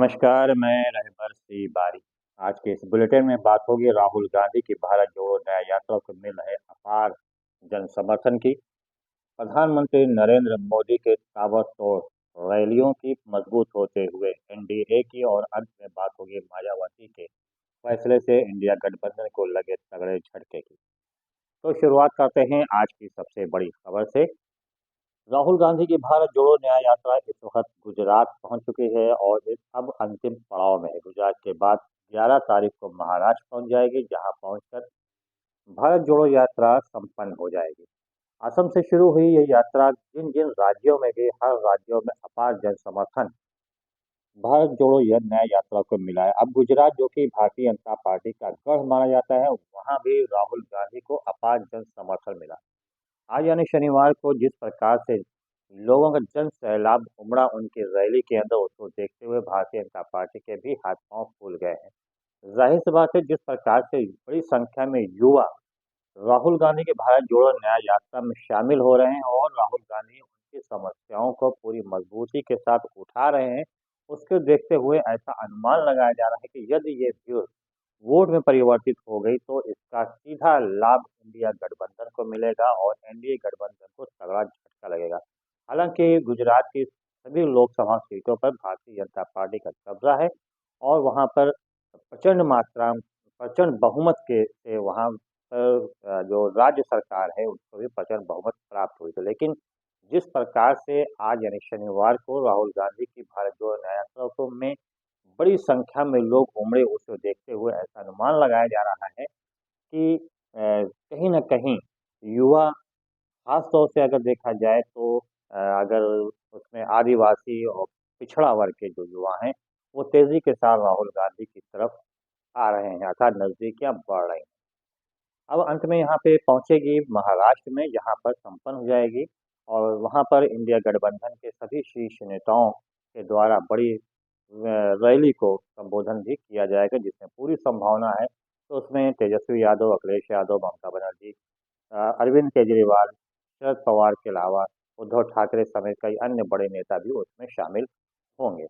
नमस्कार, मैं रहबर सी बारी। आज के इस बुलेटिन में बात होगी राहुल गांधी की भारत जोड़ो न्याय यात्रा को मिल रहे अपार जन समर्थन की। प्रधानमंत्री नरेंद्र मोदी के ताबड़तोड़ रैलियों की मजबूत होते हुए एनडीए की और अंत में बात होगी मायावती के फैसले से इंडिया गठबंधन को लगे तगड़े झटके की। तो शुरुआत करते हैं आज की सबसे बड़ी खबर से। राहुल गांधी की भारत जोड़ो न्याय यात्रा इस वक्त गुजरात पहुंच चुकी है और इस अब अंतिम पड़ाव में है। गुजरात के बाद 11 तारीख को महाराष्ट्र पहुंच जाएगी, जहां पहुंचकर भारत जोड़ो यात्रा संपन्न हो जाएगी। असम से शुरू हुई ये यात्रा जिन जिन राज्यों में गई, हर राज्यों में अपार जन समर्थन भारत जोड़ो यह न्याय यात्रा को मिला है। अब गुजरात, जो कि भारतीय जनता पार्टी का गढ़ माना जाता है, वहां भी राहुल गांधी को अपार जन समर्थन मिला। आज यानी शनिवार को जिस प्रकार से लोगों का जन सैलाब उमड़ा उनकी रैली के अंदर, उसको देखते हुए भारतीय जनता पार्टी के भी हाथ पांव फूल गए हैं। जाहिर सी बात है, जिस प्रकार से बड़ी संख्या में युवा राहुल गांधी के भारत जोड़ो न्याय यात्रा में शामिल हो रहे हैं और राहुल गांधी उनकी समस्याओं को पूरी मजबूती के साथ उठा रहे हैं, उसको देखते हुए ऐसा अनुमान लगाया जा रहा है कि यदि ये भीड़ वोट में परिवर्तित हो गई तो इसका सीधा लाभ इंडिया गठबंधन को मिलेगा और एनडीए गठबंधन को तगड़ा झटका लगेगा। हालांकि गुजरात की सभी लोकसभा सीटों पर भारतीय जनता पार्टी का कब्जा है और वहां पर प्रचंड मात्रा प्रचंड बहुमत के से वहां पर जो राज्य सरकार है उसको भी प्रचंड बहुमत प्राप्त हुई थी। लेकिन जिस प्रकार से आज यानी शनिवार को राहुल गांधी की भारत जोड़ो न्याय यात्रा को में बड़ी संख्या में लोग उमड़े, उसे देखते हुए ऐसा अनुमान लगाया जा रहा है कि कहीं न कहीं युवा, खास तौर से अगर देखा जाए तो अगर उसमें आदिवासी और पिछड़ा वर्ग के जो युवा हैं, वो तेज़ी के साथ राहुल गांधी की तरफ आ रहे हैं, अर्थात नज़दीकियाँ बढ़ रही हैं। अब अंत में यहाँ पे पहुँचेगी महाराष्ट्र में, जहाँ पर संपन्न हो जाएगी और वहाँ पर इंडिया गठबंधन के सभी शीर्ष नेताओं के द्वारा बड़ी रैली को संबोधन भी किया जाएगा, जिसमें पूरी संभावना है। तो उसमें तेजस्वी यादव, अखिलेश यादव, ममता बनर्जी, अरविंद केजरीवाल, शरद पवार के अलावा उद्धव ठाकरे समेत कई अन्य बड़े नेता भी उसमें शामिल होंगे।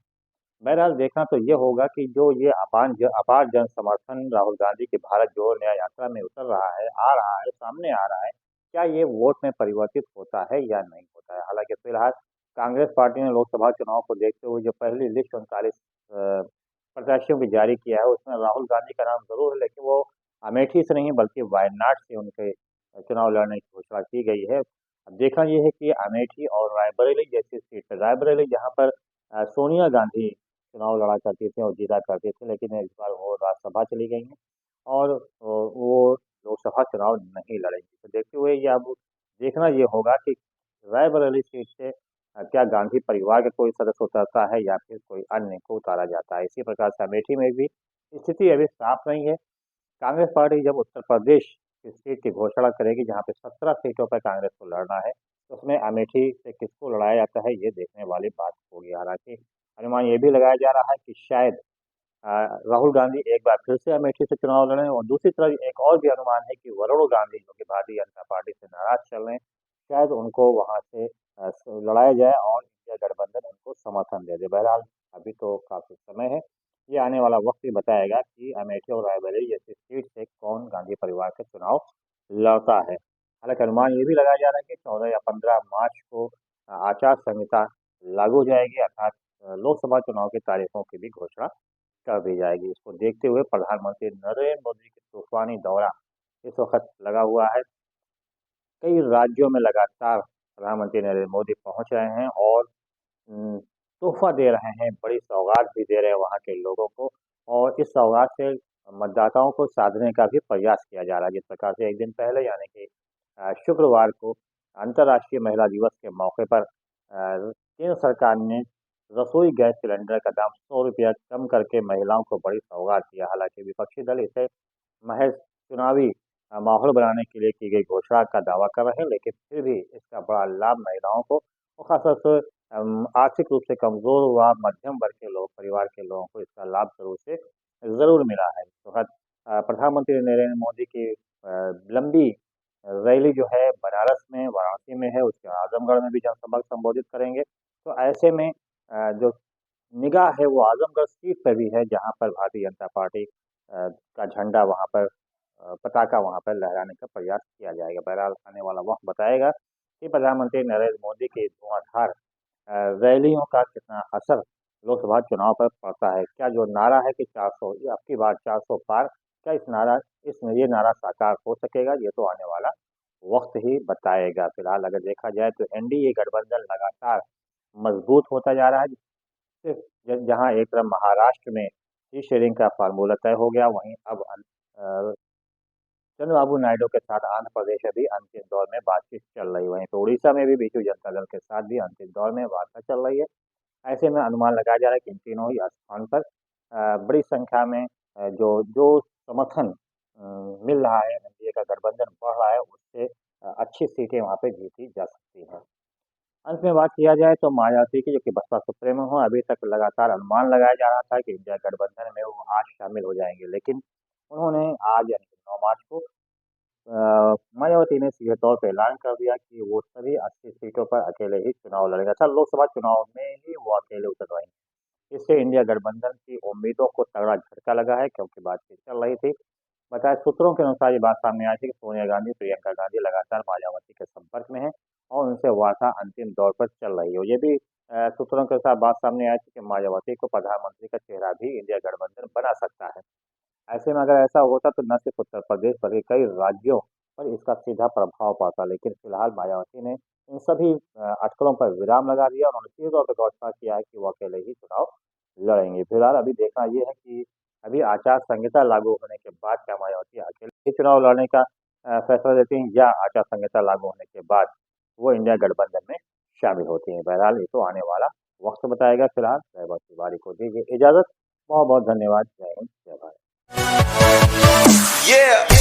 बहरहाल देखना तो ये होगा कि जो ये अपार जन समर्थन राहुल गांधी की भारत जोड़ो न्याय यात्रा में उतर रहा है, आ रहा है, सामने आ रहा है, क्या ये वोट में परिवर्तित होता है या नहीं होता है। हालांकि फिलहाल कांग्रेस पार्टी ने लोकसभा चुनाव को देखते हुए जो पहली लिस्ट 39 प्रत्याशियों की जारी किया है, उसमें राहुल गांधी का नाम जरूर है, लेकिन वो अमेठी से नहीं बल्कि वायनाड से उनके चुनाव लड़ने की घोषणा की गई है। अब देखना ये है कि अमेठी और रायबरेली जैसी सीट पर, रायबरेली जहाँ पर सोनिया गांधी चुनाव लड़ा करती थी और जीता करती थी, लेकिन इस बार वो राज्यसभा चली गई हैं और वो लोकसभा चुनाव नहीं लड़ेंगी। तो देखते हुए ये अब देखना ये होगा कि रायबरेली सीट से क्या गांधी परिवार का कोई सदस्य उतरता है या फिर कोई अन्य को उतारा जाता है। इसी प्रकार से अमेठी में भी स्थिति अभी साफ नहीं है। कांग्रेस पार्टी जब उत्तर प्रदेश की सीट की घोषणा करेगी, जहाँ पे 17 सीटों पर कांग्रेस को लड़ना है, तो उसमें अमेठी से किसको लड़ाया जाता है, ये देखने वाली बात होगी। हालांकि अनुमान ये भी लगाया जा रहा है कि शायद अ, राहुल गांधी एक बार फिर से अमेठी से चुनाव लड़ें और दूसरी तरफ एक और भी अनुमान है कि वरुण गांधी, जो कि भारतीय जनता पार्टी से नाराज चल रहे हैं, शायद उनको वहां से लड़ाया जाए और इंडिया गठबंधन उनको समर्थन दे दे। बहरहाल अभी तो काफी समय है, ये आने वाला वक्त ही बताएगा कि अमेठी और रायबरेली जैसी सीट से कौन गांधी परिवार का चुनाव लड़ता है। हालांकि अनुमान ये भी लगाया जा रहा है कि 14 या 15 मार्च को आचार संहिता लागू हो जाएगी, अर्थात लोकसभा चुनाव की तारीखों की भी घोषणा कर दी जाएगी। इसको देखते हुए प्रधानमंत्री नरेंद्र मोदी की तूफानी दौरा इस वक्त लगा हुआ है। कई राज्यों में लगातार प्रधानमंत्री नरेंद्र मोदी पहुंच रहे हैं और तोहफा दे रहे हैं, बड़ी सौगात भी दे रहे हैं वहाँ के लोगों को और इस सौगात से मतदाताओं को साधने का भी प्रयास किया जा रहा है। जिस प्रकार से एक दिन पहले यानी कि शुक्रवार को अंतर्राष्ट्रीय महिला दिवस के मौके पर केंद्र सरकार ने रसोई गैस सिलेंडर का दाम 100 रुपया कम करके महिलाओं को बड़ी सौगात दिया। हालांकि विपक्षी दल इसे महज चुनावी माहौल बनाने के लिए की गई घोषणा का दावा कर रहे हैं, लेकिन फिर भी इसका बड़ा लाभ महिलाओं को और खासतौर से आर्थिक रूप से कमजोर व मध्यम वर्ग के लोग, परिवार के लोगों को इसका लाभ जरूर मिला है। तो प्रधानमंत्री नरेंद्र मोदी की लंबी रैली जो है बनारस में, वाराणसी में है, उसके आजमगढ़ में भी जनसभा को संबोधित करेंगे। तो ऐसे में जो निगाह है वो आजमगढ़ सीट पर भी है, जहाँ पर भारतीय जनता पार्टी का झंडा वहाँ पर पताका वहाँ पर लहराने का प्रयास किया जाएगा। बहरहाल आने वाला वक्त बताएगा कि प्रधानमंत्री नरेंद्र मोदी की धुआंधार रैलियों का कितना असर लोकसभा चुनाव पर पड़ता है। क्या जो नारा है कि 400 अब की बार 400 पार, क्या ये नारा साकार हो सकेगा? ये तो आने वाला वक्त ही बताएगा। फिलहाल अगर देखा जाए तो एनडीए गठबंधन लगातार मजबूत होता जा रहा है। सिर्फ जहां एक तरफ महाराष्ट्र में सी शेयरिंग का फार्मूला तय हो गया, वहीं अब चंद्रबाबू नायडू के साथ आंध्र प्रदेश में भी अंतिम दौर में बातचीत चल रही है। वहीं तो उड़ीसा में भी बीजू जनता दल के साथ भी अंतिम दौर में वार्ता चल रही है। ऐसे में अनुमान लगाया जा रहा है कि इन तीनों ही स्थान पर बड़ी संख्या में जो जो समर्थन मिल रहा है, एनडीए का गठबंधन बढ़ रहा है, उससे अच्छी सीटें वहाँ पे जीती जा सकती हैं। अंत में बात किया जाए तो मायावती की, जो कि बसपा सुप्रीमो हो, अभी तक लगातार अनुमान लगाया जा रहा था कि इंडिया गठबंधन में वो आज शामिल हो जाएंगे, लेकिन उन्होंने आज यानी कि 9 मार्च को मायावती ने सीधे तौर पर ऐलान कर दिया कि वो सभी 80 सीटों पर अकेले ही चुनाव लड़ेंगे। अच्छा, लोकसभा चुनाव में ही वो अकेले उतर रहेंगे। इससे इंडिया गठबंधन की उम्मीदों को तगड़ा झटका लगा है, क्योंकि बातचीत चल रही थी। बताए सूत्रों के अनुसार ये बात सामने आई थी कि सोनिया गांधी, प्रियंका गांधी लगातार मायावती के संपर्क में है और उनसे वार्ता अंतिम दौर पर चल रही है। ये भी सूत्रों के अनुसार बात सामने आई थी कि मायावती को प्रधानमंत्री का चेहरा भी इंडिया गठबंधन बना सकता है। ऐसे में अगर ऐसा होता तो न सिर्फ उत्तर प्रदेश बल्कि कई राज्यों पर इसका सीधा प्रभाव पड़ता, लेकिन फिलहाल मायावती ने इन सभी अटकलों पर विराम लगा दिया। उन्होंने सीधे तौर पर घोषणा किया है कि वो अकेले ही चुनाव लड़ेंगे। फिलहाल अभी देखना ये है कि अभी आचार संहिता लागू होने के बाद क्या मायावती अकेले ही चुनाव लड़ने का फैसला लेती हैं, या आचार संहिता लागू होने के बाद वो इंडिया गठबंधन में शामिल होती हैं। बहरहाल ये तो आने वाला वक्त बताएगा। फिलहाल रहबत तिवारी को दीजिए इजाजत। बहुत बहुत धन्यवाद। जय हिंद, जय भारत। Yeah.